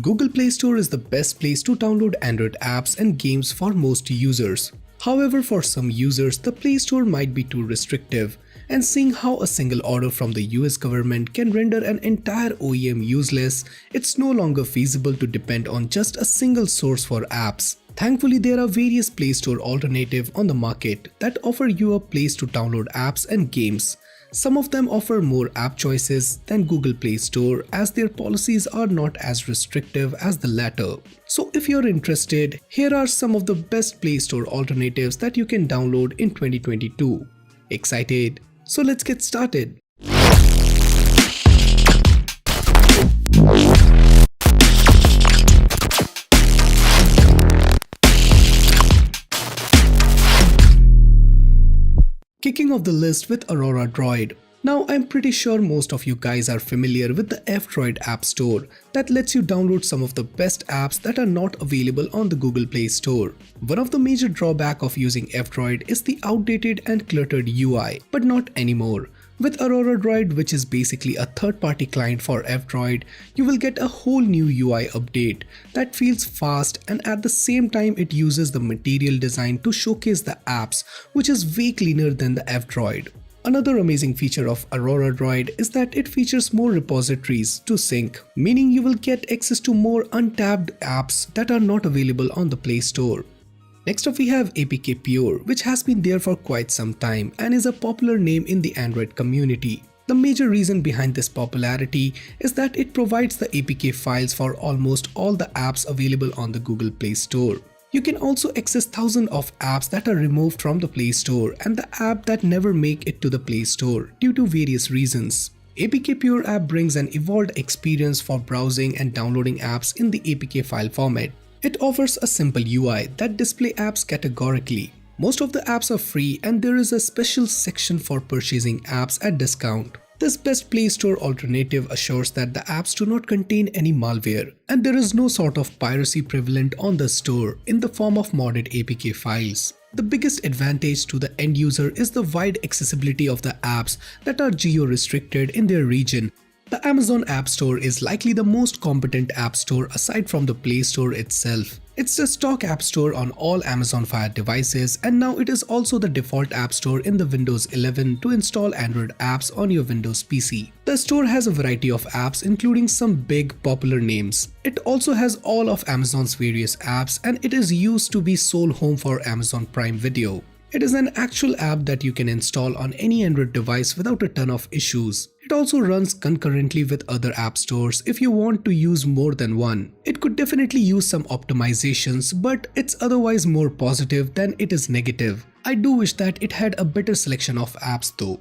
Google Play Store is the best place to download Android apps and games for most users. However, for some users, the Play Store might be too restrictive, and seeing how a single order from the US government can render an entire OEM useless, it's no longer feasible to depend on just a single source for apps. Thankfully, there are various Play Store alternatives on the market that offer you a place to download apps and games. Some of them offer more app choices than Google Play Store as their policies are not as restrictive as the latter. So if you're interested, here are some of the best Play Store alternatives that you can download in 2022. Excited? So let's get started. Kicking off the list with Aurora Droid. Now I'm pretty sure most of you guys are familiar with the F-Droid App Store that lets you download some of the best apps that are not available on the Google Play Store. One of the major drawbacks of using F-Droid is the outdated and cluttered UI, but not anymore. With Aurora Droid, which is basically a third-party client for F-Droid, you will get a whole new UI update that feels fast, and at the same time it uses the material design to showcase the apps, which is way cleaner than the F-Droid. Another amazing feature of Aurora Droid is that it features more repositories to sync, meaning you will get access to more untapped apps that are not available on the Play Store. Next up we have APK Pure, which has been there for quite some time and is a popular name in the Android community. The major reason behind this popularity is that it provides the APK files for almost all the apps available on the Google Play Store. You can also access thousands of apps that are removed from the Play Store and the app that never make it to the Play Store due to various reasons. APK Pure app brings an evolved experience for browsing and downloading apps in the APK file format. It offers a simple UI that displays apps categorically. Most of the apps are free and there is a special section for purchasing apps at discount. This best Play Store alternative assures that the apps do not contain any malware and there is no sort of piracy prevalent on the store in the form of modded APK files. The biggest advantage to the end user is the wide accessibility of the apps that are geo-restricted in their region. The Amazon App Store is likely the most competent app store aside from the Play Store itself. It's the stock app store on all Amazon Fire devices, and now it is also the default app store in the Windows 11 to install Android apps on your Windows PC. The store has a variety of apps including some big popular names. It also has all of Amazon's various apps and it is used to be sole home for Amazon Prime Video. It is an actual app that you can install on any Android device without a ton of issues. It also runs concurrently with other app stores if you want to use more than one. It could definitely use some optimizations, but it's otherwise more positive than it is negative. I do wish that it had a better selection of apps though.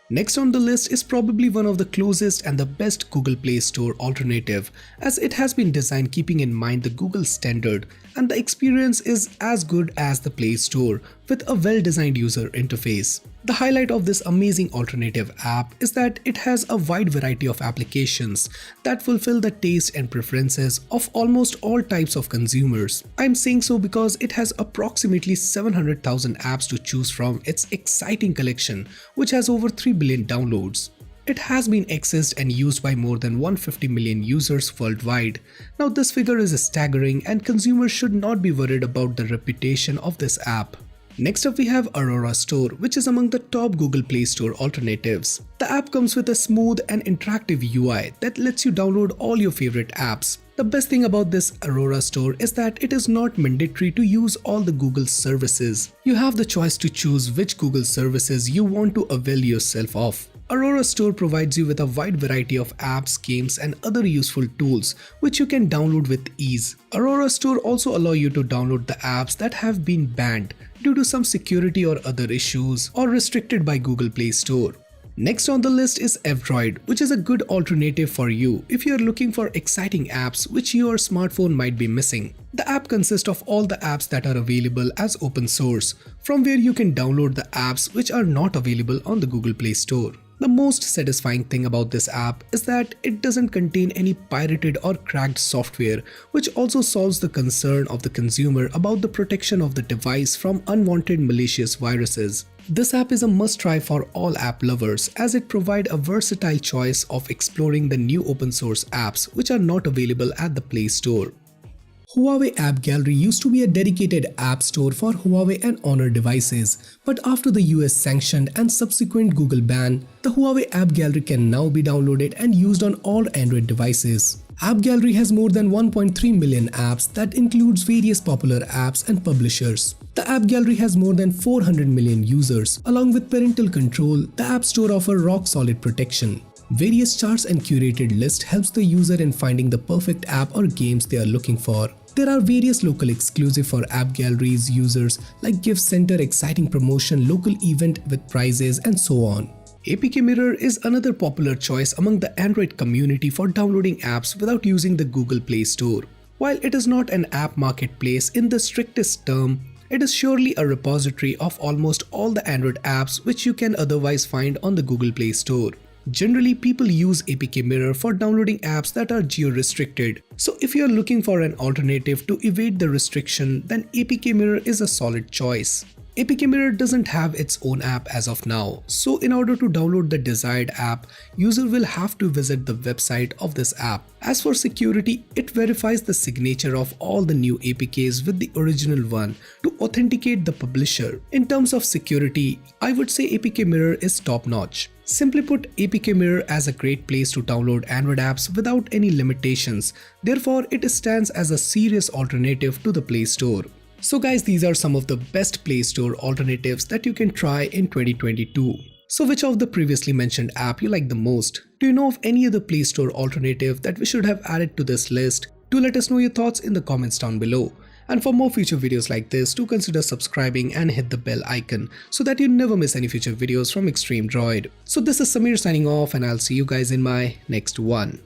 Next on the list is probably one of the closest and the best Google Play Store alternative, as it has been designed keeping in mind the Google standard and the experience is as good as the Play Store with a well-designed user interface. The highlight of this amazing alternative app is that it has a wide variety of applications that fulfill the taste and preferences of almost all types of consumers. I'm saying so because it has approximately 700,000 apps to choose from its exciting collection, which has over 3 billion downloads. It has been accessed and used by more than 150 million users worldwide. Now this figure is staggering and consumers should not be worried about the reputation of this app. Next up we have Aurora Store, which is among the top Google Play Store alternatives. The app comes with a smooth and interactive UI that lets you download all your favorite apps. The best thing about this Aurora Store is that it is not mandatory to use all the Google services. You have the choice to choose which Google services you want to avail yourself of. Aurora Store provides you with a wide variety of apps, games and other useful tools which you can download with ease. Aurora Store also allows you to download the apps that have been banned due to some security or other issues or restricted by Google Play Store. Next on the list is F-Droid, which is a good alternative for you if you are looking for exciting apps which your smartphone might be missing. The app consists of all the apps that are available as open source, from where you can download the apps which are not available on the Google Play Store. The most satisfying thing about this app is that it doesn't contain any pirated or cracked software, which also solves the concern of the consumer about the protection of the device from unwanted malicious viruses. This app is a must-try for all app lovers as it provides a versatile choice of exploring the new open source apps which are not available at the Play Store. Huawei App Gallery used to be a dedicated app store for Huawei and Honor devices, but after the US sanctioned and subsequent Google ban, the Huawei App Gallery can now be downloaded and used on all Android devices. App Gallery has more than 1.3 million apps that includes various popular apps and publishers. The App Gallery has more than 400 million users. Along with parental control, the App Store offers rock-solid protection. Various charts and curated lists helps the user in finding the perfect app or games they are looking for. There are various local exclusive for App Gallery's users like gift center, exciting promotion, local event with prizes and so on. APK Mirror is another popular choice among the Android community for downloading apps without using the Google Play Store. While it is not an app marketplace in the strictest term, it is surely a repository of almost all the Android apps which you can otherwise find on the Google Play Store. Generally, people use APK Mirror for downloading apps that are geo-restricted. So if you are looking for an alternative to evade the restriction, then APK Mirror is a solid choice. APK Mirror doesn't have its own app as of now, so in order to download the desired app, user will have to visit the website of this app. As for security, it verifies the signature of all the new APKs with the original one to authenticate the publisher. In terms of security, I would say APK Mirror is top-notch. Simply put, APK Mirror is a great place to download Android apps without any limitations. Therefore, it stands as a serious alternative to the Play Store. So guys, these are some of the best Play Store alternatives that you can try in 2022. So which of the previously mentioned app you like the most? Do you know of any other Play Store alternative that we should have added to this list? Do let us know your thoughts in the comments down below. And for more future videos like this, do consider subscribing and hit the bell icon so that you never miss any future videos from Extreme Droid. So this is Samir signing off, and I'll see you guys in my next one.